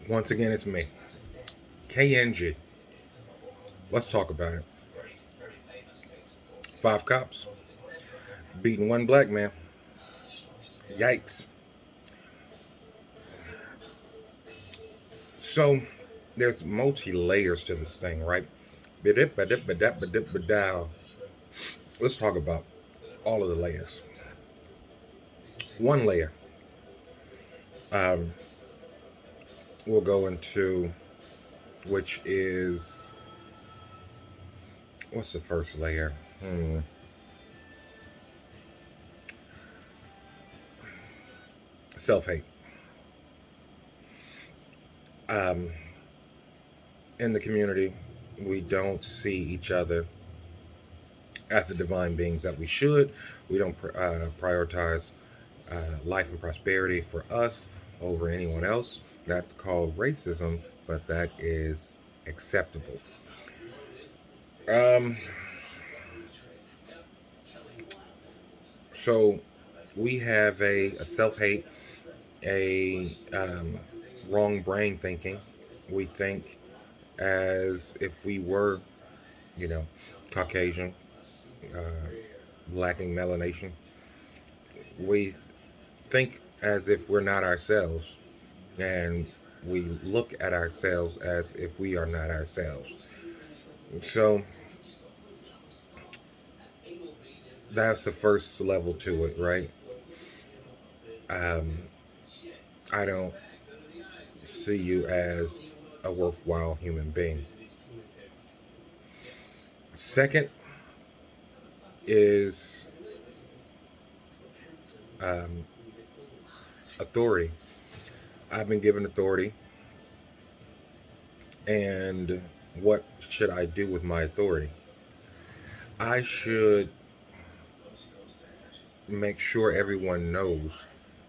Once again, it's me, KNG. Let's talk about it. Five cops beating one black man. Yikes. So, there's multi layers to this thing, right? Let's talk about all of the layers. One layer, um, we'll go into, which is what's the first layer? Self hate. Um, in the community, we don't see each other as the divine beings that we should. We don't prioritize life and prosperity for us over anyone else. That's called racism, but that is acceptable. Um, so we have a self hate, a wrong brain thinking. We think as if we were, you know, Caucasian, uh, lacking melanation. We think as if we're not ourselves, and we look at ourselves as if we are not ourselves. So that's the first level to it, right? Um, I don't see you as a worthwhile human being. Second is um, authority. I've been given authority, and what should I do with my authority? I should make sure everyone knows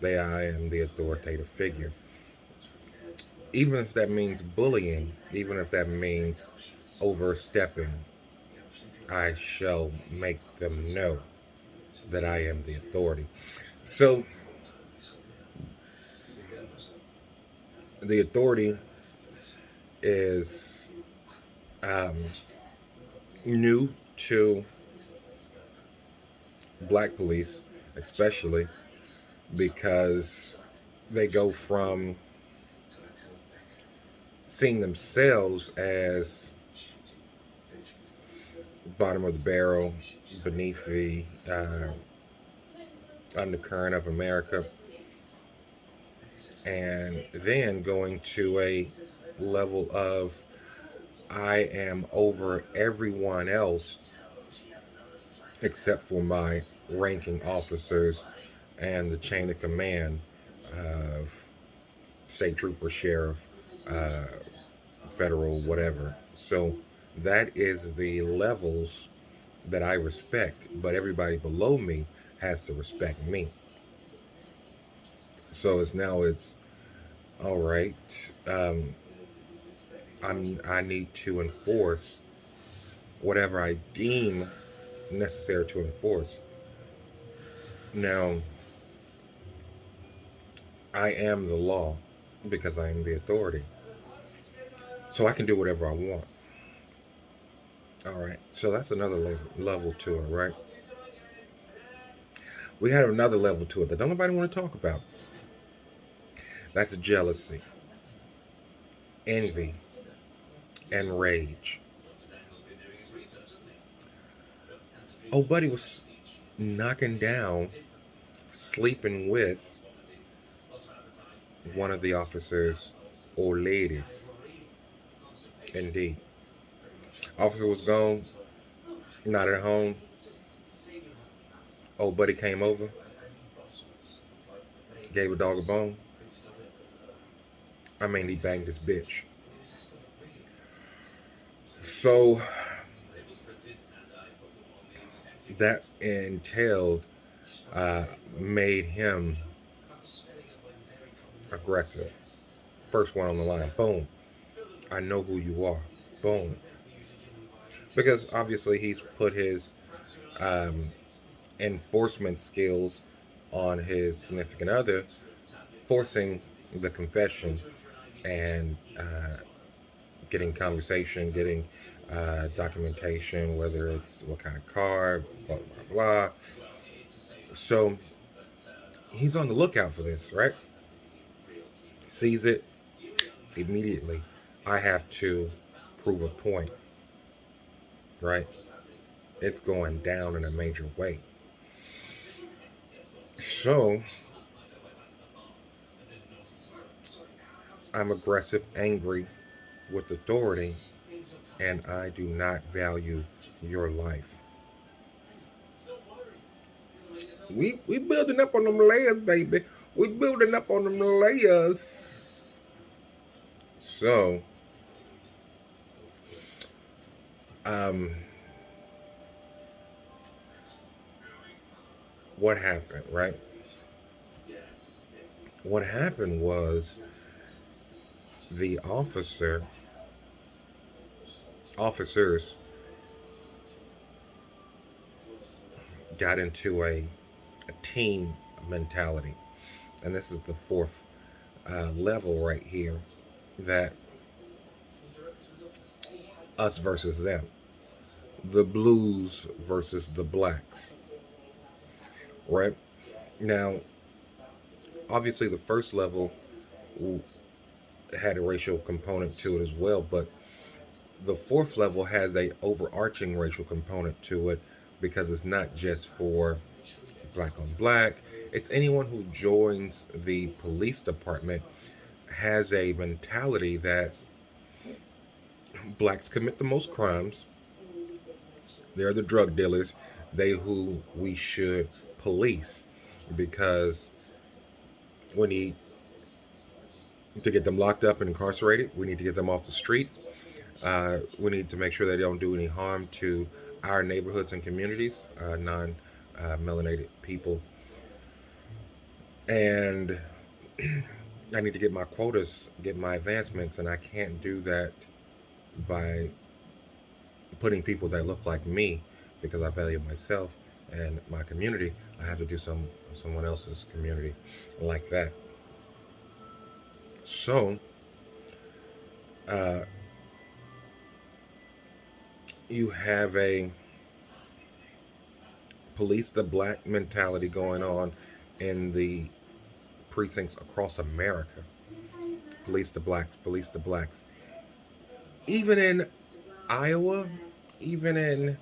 that I am the authoritative figure. Even if that means bullying, even if that means overstepping, I shall make them know that I am the authority. So, the authority is um, new to black police, especially because they go from seeing themselves as bottom of the barrel, beneath the undercurrent of America, and then going to a level of I am over everyone else except for my ranking officers and the chain of command of state trooper, sheriff, uh, federal, whatever. So that is the levels that I respect, but everybody below me has to respect me. So it's all right. Um, I need to enforce whatever I deem necessary to enforce. Now, I am the law because I am the authority. So I can do whatever I want. All right. So that's another level to it, right? We had another level to it that don't nobody want to talk about. That's jealousy, envy, and rage. Oh, buddy was knocking down, sleeping with one of the officers or ladies. Indeed. Officer was gone, not at home. Old buddy came over, gave a dog a bone. I mean, he banged his bitch. So that entailed, uh, made him aggressive. First one on the line, boom. I know who you are, boom. Because obviously he's put his um, enforcement skills on his significant other, forcing the confession and getting conversation, getting documentation, whether it's what kind of car, blah, blah, blah. So he's on the lookout for this, right? Sees it immediately. I have to prove a point, right? It's going down in a major way. So I'm aggressive, angry with authority, and I do not value your life. We building up on them layers, baby. We building up on them layers. So, um, what happened, right? What happened was the officers got into a team mentality, and this is the fourth level right here, that us versus them, the blues versus the blacks, right? Now, obviously, the first level had a racial component to it as well, but the fourth level has a overarching racial component to it, because it's not just for black on black. It's anyone who joins the police department has a mentality that blacks commit the most crimes. They're the drug dealers. They who we should police, because we need to get them locked up and incarcerated. We need to get them off the streets. We need to make sure they don't do any harm to our neighborhoods and communities, non-melanated people. And I need to get my quotas, get my advancements, and I can't do that by putting people that look like me, because I value myself and my community. I have to do someone else's community like that. So uh, you have a police the black mentality going on in the precincts across America. Police the blacks, police the blacks. Even in Iowa, even in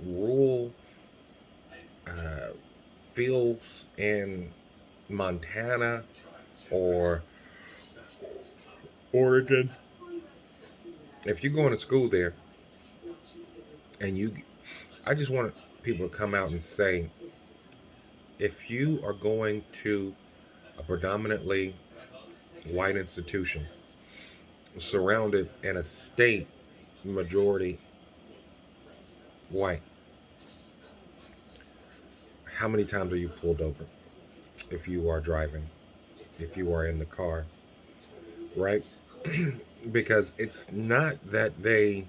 rural uh, fields in Montana or Oregon. If you're going to school there, and I just want people to come out and say, if you are going to a predominantly white institution, surrounded in a state majority white, how many times are you pulled over if you are driving, if you are in the car, right? Because it's not that they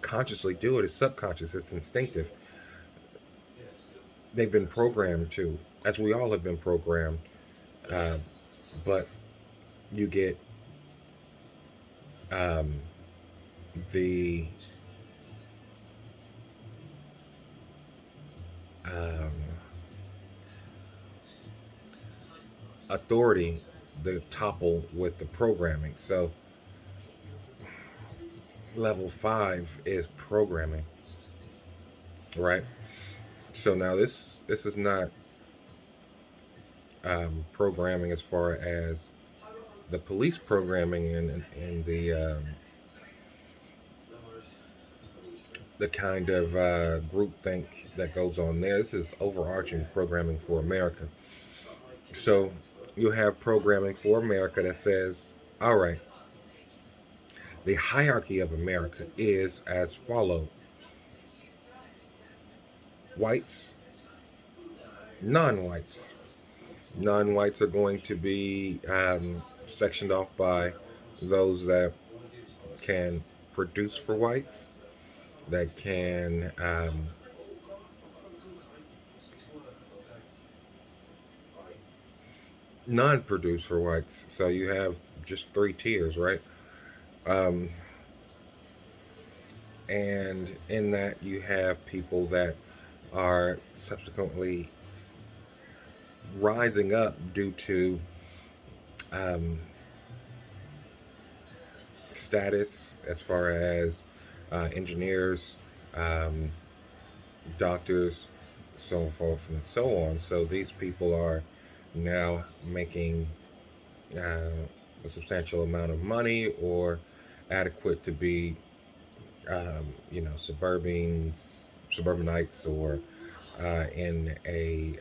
consciously do it, it's subconscious, it's instinctive. They've been programmed to, as we all have been programmed, uh, but you get um, the um, authority, the topple with the programming. So level 5 is programming, right? So now this is not programming as far as the police programming and the kind of groupthink that goes on there. This is overarching programming for America. So you have programming for America that says, all right, the hierarchy of America is as follows: whites, non-whites. Non-whites are going to be sectioned off by those that can produce for whites, that can non-producer whites. So you have just three tiers, right? Um, and in that you have people that are subsequently rising up due to um, status as far as engineers, um, doctors, so forth and so on. So these people are now making a substantial amount of money or adequate to be, suburbanites or in a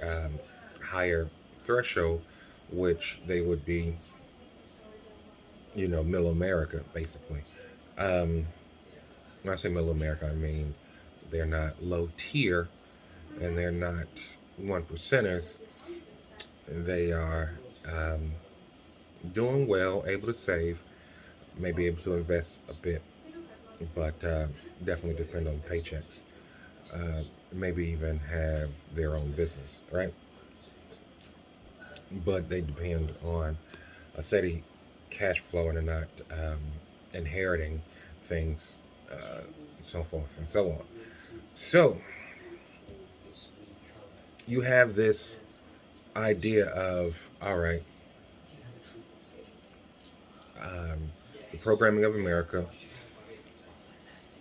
higher threshold, which they would be, middle America, basically. Um, when I say middle America, I mean they're not low tier and they're not one percenters. They are um, doing well, able to save, maybe able to invest a bit, but definitely depend on paychecks. Maybe even have their own business, right? But they depend on a steady cash flow and they're not inheriting things, so forth and so on. So you have this idea of, all right, um, the programming of America,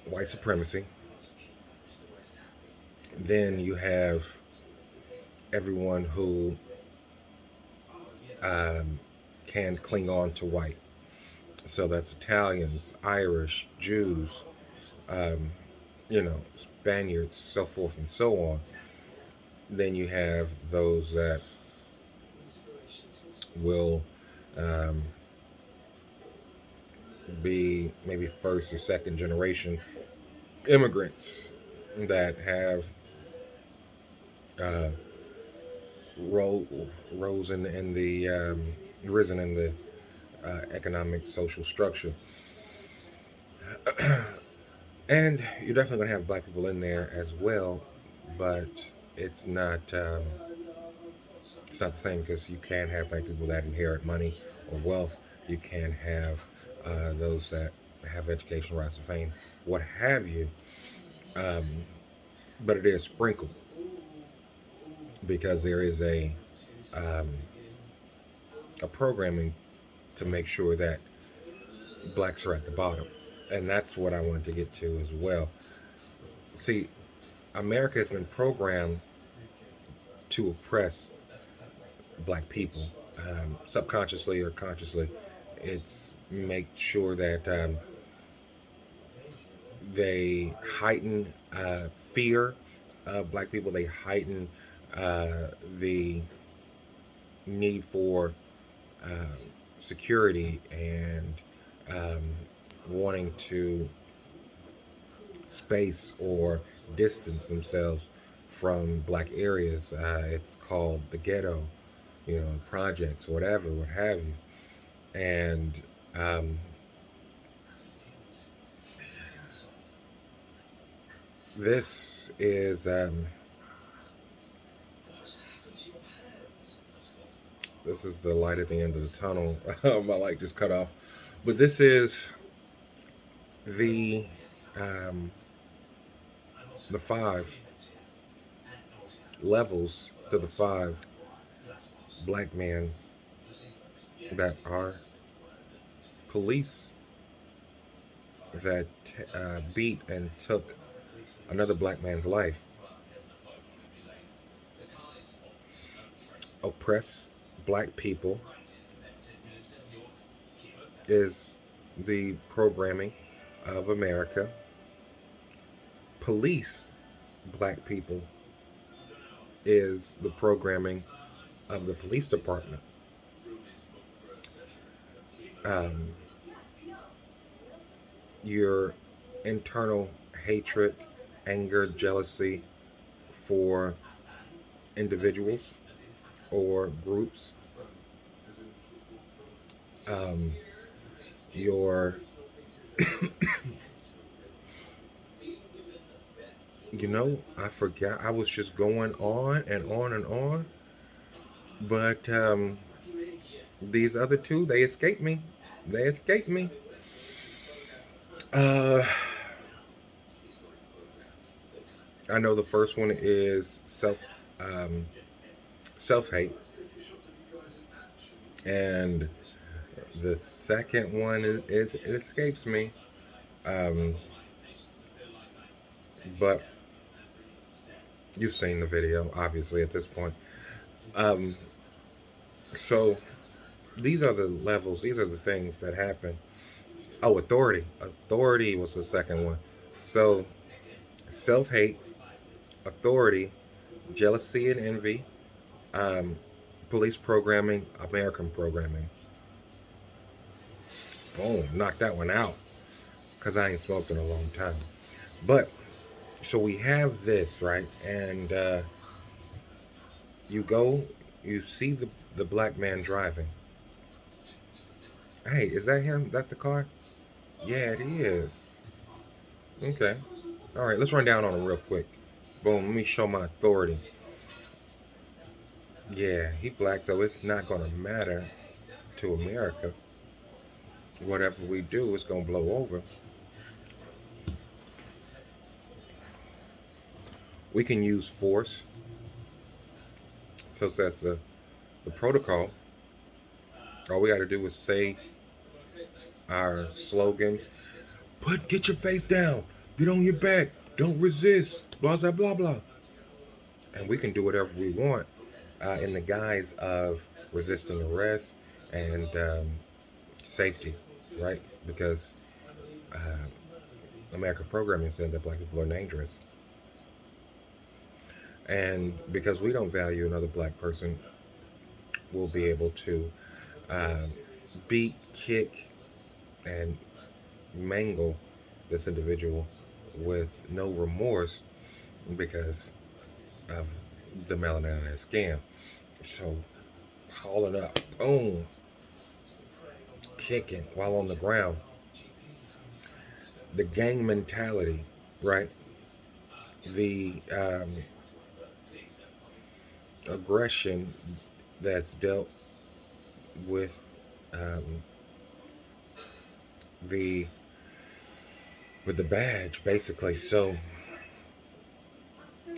white supremacy. Then you have everyone who um, can cling on to white. So that's Italians, Irish, Jews, um, Spaniards, so forth and so on. Then you have those that will um, be maybe first or second generation immigrants that have uh, ro- rose in the risen in the economic social structure. And you're definitely going to have black people in there as well, but it's not um, it's not the same because you can have black people that inherit money or wealth. You can have those that have education, rise to fame, what have you. Um, but it is sprinkled because there is um, a programming to make sure that blacks are at the bottom, and that's what I wanted to get to as well. See, America has been programmed to oppress black people, subconsciously or consciously. It's make sure that they heighten fear of black people. They heighten the need for uh, security and um, wanting to space or distance themselves from black areas. It's called the ghetto, projects, whatever, what have you. And um, this is the light at the end of the tunnel. My light just cut off, but this is the um, the five levels to the five black men that are police that beat and took another black man's life, oppress black people is the programming of America. Police black people is the programming of the police department. Um, your internal hatred, anger, jealousy for individuals or groups, um, your, I forgot. I was just going on and on and on, but These other two, they escaped me. They escaped me. Uh, I know the first one is um, self hate, and the second one is it escapes me. Um, but you've seen the video, obviously, at this point. Um, so these are the levels. These are the things that happen. Oh, authority. Authority was the second one. So self hate, authority, jealousy and envy, um, police programming, American programming. Boom, knocked that one out because I ain't smoked in a long time. But so we have this, right? And you go, you see the black man driving. Hey, is that him? That the car? Yeah, it is. Okay. All right, let's run down on him real quick. Boom, let me show my authority. Yeah, he black, so it's not gonna matter to America. Whatever we do, it's gonna blow over. We can use force. So that's the protocol. All we gotta do is say our slogans. Get your face down. Get on your back. Don't resist. Blah blah blah blah. And we can do whatever we want in the guise of resisting arrest and safety, right? Because America's programming said that black people are dangerous. And because we don't value another black person, we'll be able to uh, beat, kick, and mangle this individual with no remorse because of the melanin in his skin. So, hauling up, boom, kicking while on the ground. The gang mentality, right? The aggression that's dealt with um, the with the badge, basically. So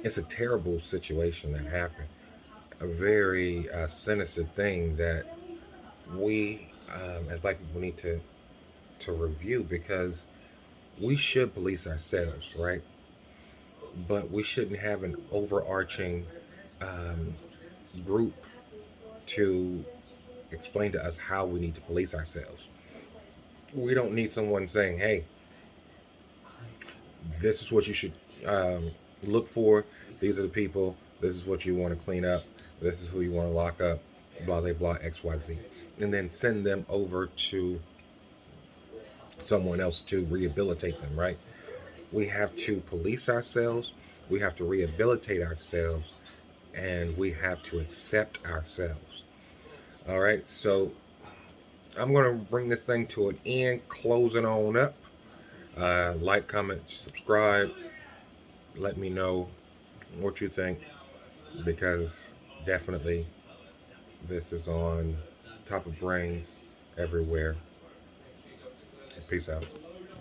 it's a terrible situation that happened. A very sinister thing that we, as black people, need to review because we should police ourselves, right? But we shouldn't have an overarching um, group to explain to us how we need to police ourselves. We don't need someone saying, "Hey, this is what you should look for. These are the people. This is what you want to clean up. This is who you want to lock up. Blah blah blah X Y Z," and then send them over to someone else to rehabilitate them. Right? We have to police ourselves. We have to rehabilitate ourselves, and we have to accept ourselves. All right. So I'm gonna bring this thing to an end, closing on up. Like, comment, subscribe. Let me know what you think because definitely this is on top of brains everywhere. Peace out.